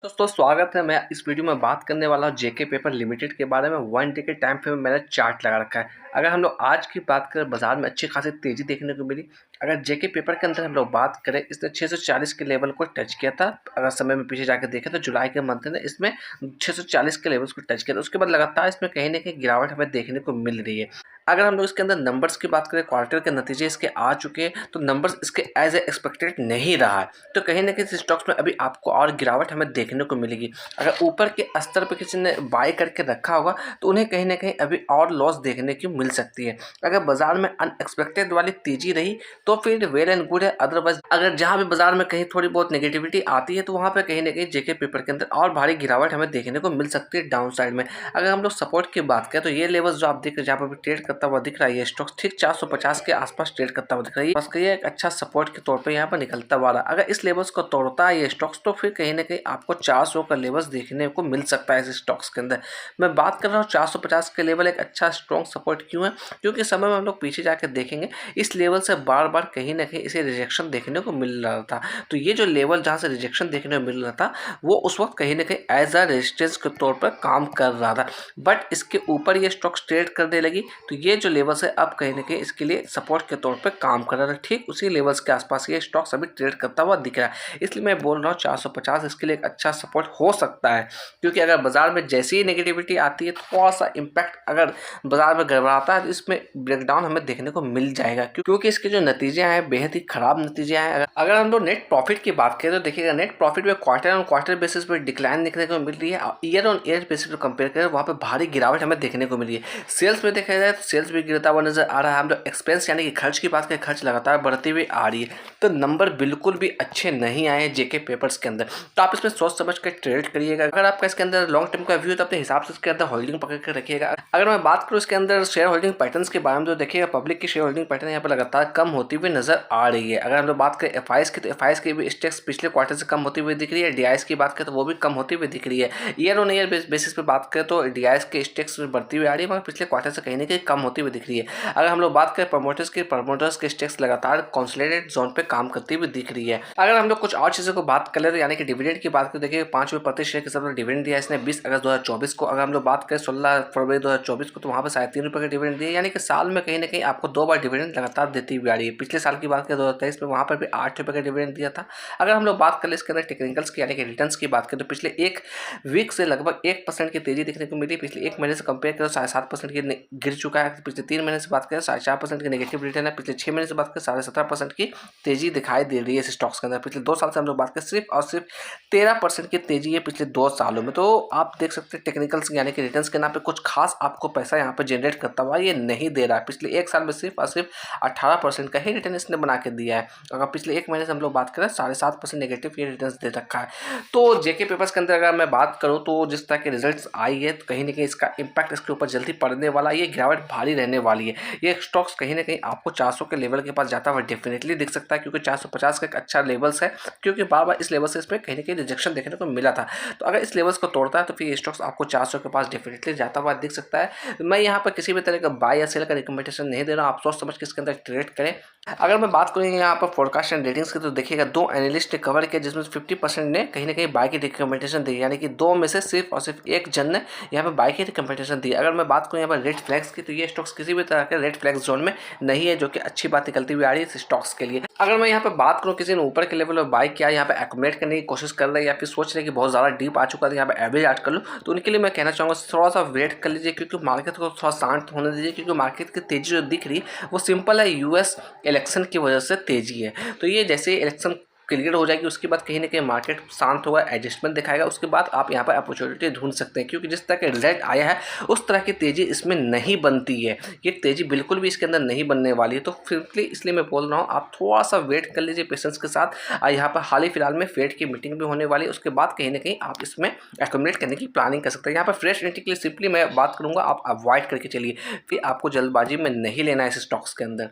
दोस्तों स्वागत है। मैं इस वीडियो में बात करने वाला हूँ जेके पेपर लिमिटेड के बारे में। 1 डे के टाइम फ्रेम में मैंने चार्ट लगा रखा है। अगर हम लोग आज की बात करें, बाजार में अच्छी खासी तेजी देखने को मिली। अगर जेके पेपर के अंदर हम लोग बात करें, इसने 640 के लेवल को टच किया था। अगर समय में पीछे जाकर देखें तो जुलाई के मंथ में इसमें 640 के लेवल्स को टच किया था। उसके बाद लगातार इसमें कहीं ना कहीं गिरावट हमें देखने को मिल रही है। अगर हम लोग इसके अंदर नंबर्स की बात करें, क्वार्टर के नतीजे इसके आ चुके हैं, तो नंबर्स इसके एज ए एक्सपेक्टेड नहीं रहा है। तो कहीं ना कहीं स्टॉक्स में अभी आपको और गिरावट हमें देखने को मिलेगी। अगर ऊपर के स्तर पर किसी ने बाय करके रखा होगा तो उन्हें कहीं ना कहीं अभी और लॉस देखने की मिल सकती है। अगर बाजार में अनएक्सपेक्टेड वाली तेजी रही तो फिर वेल एंड गुड है। अदरवाइज अगर जहां भी बाजार में कहीं थोड़ी बहुत नेगेटिविटी आती है तो वहां पे कहीं ना कहीं जेके पेपर के अंदर और भारी गिरावट हमें देखने को मिल सकती है डाउन साइड में। अगर हम लोग सपोर्ट की बात करें तो ये लेवल्स जो आप देख रहे हैं, जहाँ पर ट्रेड करता हुआ दिख रहा है, ये स्टॉक ठीक 450 के आसपास ट्रेड करता हुआ दिख रहा है। बस ये एक अच्छा सपोर्ट के तौर पे यहाँ पर निकलता हुआ रहा। अगर इस लेवल्स को तोड़ता है ये स्टॉक्स तो फिर कहीं ना कहीं आपको 400 का लेवल्स देखने को मिल सकता है इस स्टॉक्स के अंदर। मैं बात कर रहा हूँ 450 के लेवल एक अच्छा स्ट्रॉन्ग सपोर्ट क्यों है, क्योंकि समय में हम लोग पीछे जाकर देखेंगे इस लेवल से बार बार कहीं ना कहीं इसे रिजेक्शन देखने को मिल रहा था। तो ये जो लेवल जहाँ से रिजेक्शन देखने को मिल रहा था वो उस वक्त कहीं ना कहीं एज अ रेजिस्टेंस के तौर पर काम कर रहा था। बट इसके ऊपर ये स्टॉक्स ट्रेड करने लगी तो ये जो लेवल्स है अब कहीं ना कहीं इसके लिए सपोर्ट के तौर पर काम कर रहा था। ठीक उसी लेवल्स के आसपास ये स्टॉक्स अभी ट्रेड करता हुआ दिख रहा है। इसलिए मैं बोल रहा हूँ 450 इसके लिए एक अच्छा सपोर्ट हो सकता है, क्योंकि अगर बाजार में जैसी ही नेगेटिविटी आती है थोड़ा सा इम्पैक्ट अगर बाजार में गड़बड़ाता है तो इसमें ब्रेकडाउन हमें देखने को मिल जाएगा, क्योंकि इसके जो नतीजे आए बेहद ही खराब नतीजे आए। अगर हम लोग नेट प्रॉफिट की बात करें तो देखिएगा नेट प्रॉफिट में क्वार्टर ऑन क्वार्टर बेसिस पर डिक्लाइन देखने को मिल रही है। ईयर ऑन ईयर बेसिस पर कंपेयर करें वहाँ पर भारी गिरावट हमें देखने को मिल रही है। सेल्स में देखा जाए तो सेल्स भी गिरता हुआ नजर आ रहा है। हम लोग एक्सपेंस यानी कि खर्च की बात करें, खर्च लगातार बढ़ती हुई आ रही है। तो नंबर बिल्कुल भी अच्छे नहीं आए हैं जेके पेपर्स के अंदर। तो आप इसमें सोच समझ कर ट्रेड करिएगा। अगर आपका इसके अंदर लॉन्ग टर्म का व्यू है तो अपने हिसाब से इसके अंदर होल्डिंग पकड़ कर रखिएगा। अगर मैं बात करूँ इसके अंदर शेयर होल्डिंग पैटर्न्स के बारे में तो देखिएगा पब्लिक की शेयर होल्डिंग पैटर्न यहाँ पर लगातार कम होती हुई नजर आ रही है। अगर हम लोग बात करें एफआईएस की तो एफआईएस की भी स्टेक्स पिछले क्वार्टर से कम होती हुई दिख रही है। डीआईएस की बात करें तो वो भी कम होती हुई दिख रही है। ईयर ऑन ईयर बेसिस पे बात करें तो डीआईएस के स्टेक्स बढ़ती हुई आ रही है, मगर पिछले क्वार्टर से कहीं ना कहीं कम होती हुई दिख रही है। अगर हम लोग बात करें प्रमोटर्स के स्टेक्स लगातार कंसोलिडेटेड जोन पे काम करती हुई दिख रही है। अगर हम लोग कुछ और चीज़ों को बात कर ले तो यानी कि डिविडेंड की बात करें, देखिए 5 रुपये प्रति शेयर के हिसाब से डिविडेंड दिया इसने 20 अगस्त 2024 को। अगर हम लोग बात करें 16 फरवरी 2024 को तो वहाँ पर 3.5 रुपये का डिविडेंड दिया, यानी कि साल में कहीं ना कहीं आपको 2 बार डिविडेंड लगातार देती हुई आ रही है। पिछले साल की बात करें 2023 में वहाँ पर भी 8 रुपये का डिविडेंड दिया था। अगर हम लोग बात करें इसके अंदर टेक्निकल्स की यानी कि रिटर्न्स की बात करें तो पिछले एक वीक से लगभग 1% की तेजी देखने को मिली। पिछले एक महीने से कंपेयर करें 7.5% की गिर चुका है। पिछले 3 महीने से बात करें 4.5% की नेगेटिव रिटर्न है। पिछले 6 महीने से बात करें 17.5% की तेजी दिखाई दे रही है इस स्टॉक्स के अंदर। पिछले 2 साल से हम लोग बात करें सिर्फ और सिर्फ 13% की तेजी है पिछले 2 सालों में। तो आप देख सकते हैं टेक्निकल्स यानी कि रिटर्न्स के नाम पे कुछ खास आपको पैसा यहाँ पे जनरेट करता हुआ ये नहीं दे रहा है। पिछले एक साल में सिर्फ और सिर्फ 18% का ही रिटर्न इसने बना के दिया है। अगर पिछले एक महीने से हम लोग बात करें 7.5% नेगेटिव ये रिटर्न दे रखा है। तो जेके पेपर्स के अंदर अगर मैं बात करूँ तो जिस तरह के रिजल्ट आई है तो कहीं ना कहीं इसका इम्पैक्ट इसके ऊपर जल्दी पड़ने वाला, ये गिरावट भारी रहने वाली है। ये स्टॉक्स कहीं ना कहीं आपको 400 के लेवल के पास जाता हुआ डेफिनेटली दिख सकता है, क्योंकि 450 का एक अच्छा लेवल्स है, क्योंकि बार बार इस लेवल से इसमें कहीं ना कहीं रिजेक्शन देखने को मिला था। तो अगर इस लेवल्स को तोड़ता है तो फिर ये स्टॉक्स आपको 400 के पास डेफिनेटली जाता हुआ दिख सकता है। मैं यहाँ पर किसी भी तरह का बाय या सेल का रिकमेंडेशन नहीं दे रहा हूँ, आप सोच समझ के इसके अंदर ट्रेड करें। अगर मैं बात करूँगी यहाँ पर फोरकास्ट एंड रेटिंग्स की तो देखिएगा 2 एनालिस्ट ने कवर किया जिसमें 50% ने कहीं ना कहीं बाय की रिकमेंडेशन दी, यानी कि 2 में से सिर्फ और सिर्फ एक जन ने यहाँ पर बाय की रिकमेंडेशन दी। अगर मैं बात करूँ यहाँ पर रेड फ्लैग्स की तो ये स्टॉक्स किसी भी तरह के रेड फ्लैग्स जोन में नहीं है, जो कि अच्छी बात निकलती हुई आ रही है इस स्टॉक्स के लिए। अगर मैं यहाँ पे बात करूँ किसी ने ऊपर के लेवल में बाय किया, यहाँ पे एक्यूमुलेट करने की कोशिश कर रहे हैं या फिर सोच रहे हैं कि बहुत ज़्यादा डीप आ चुका है यहाँ पे एवरेज ऐड कर लूँ, तो उनके लिए मैं कहना चाहूँगा थोड़ा सा वेट कर लीजिए, क्योंकि मार्केट को थोड़ा शांत होने दीजिए। क्योंकि मार्केट की तेजी जो दिख रही है वो सिंपल है, यूएस इलेक्शन की वजह से तेजी है। तो ये जैसे इलेक्शन क्लियर हो जाएगी उसके बाद कहीं ना कहीं मार्केट शांत होगा, एडजस्टमेंट दिखाएगा, उसके बाद आप यहाँ पर अपॉर्चुनिटी ढूंढ सकते हैं। क्योंकि जिस तरह का रिजल्ट आया है उस तरह की तेज़ी इसमें नहीं बनती है, ये तेज़ी बिल्कुल भी इसके अंदर नहीं बनने वाली है। तो फिर इसलिए मैं बोल रहा हूँ आप थोड़ा सा वेट कर लीजिए पेशेंस के साथ। यहाँ पर हाल ही फिलहाल में फेड की मीटिंग भी होने वाली है, उसके बाद कहीं ना कहीं आप इसमें एक्यूमुलेट करने की प्लानिंग कर सकते हैं। यहाँ पर फ्रेश एंट्री के लिए सिंपली मैं बात करूँगा आप अवॉइड करके चलिए, फिर आपको जल्दबाजी में नहीं लेना है इस स्टॉक्स के अंदर।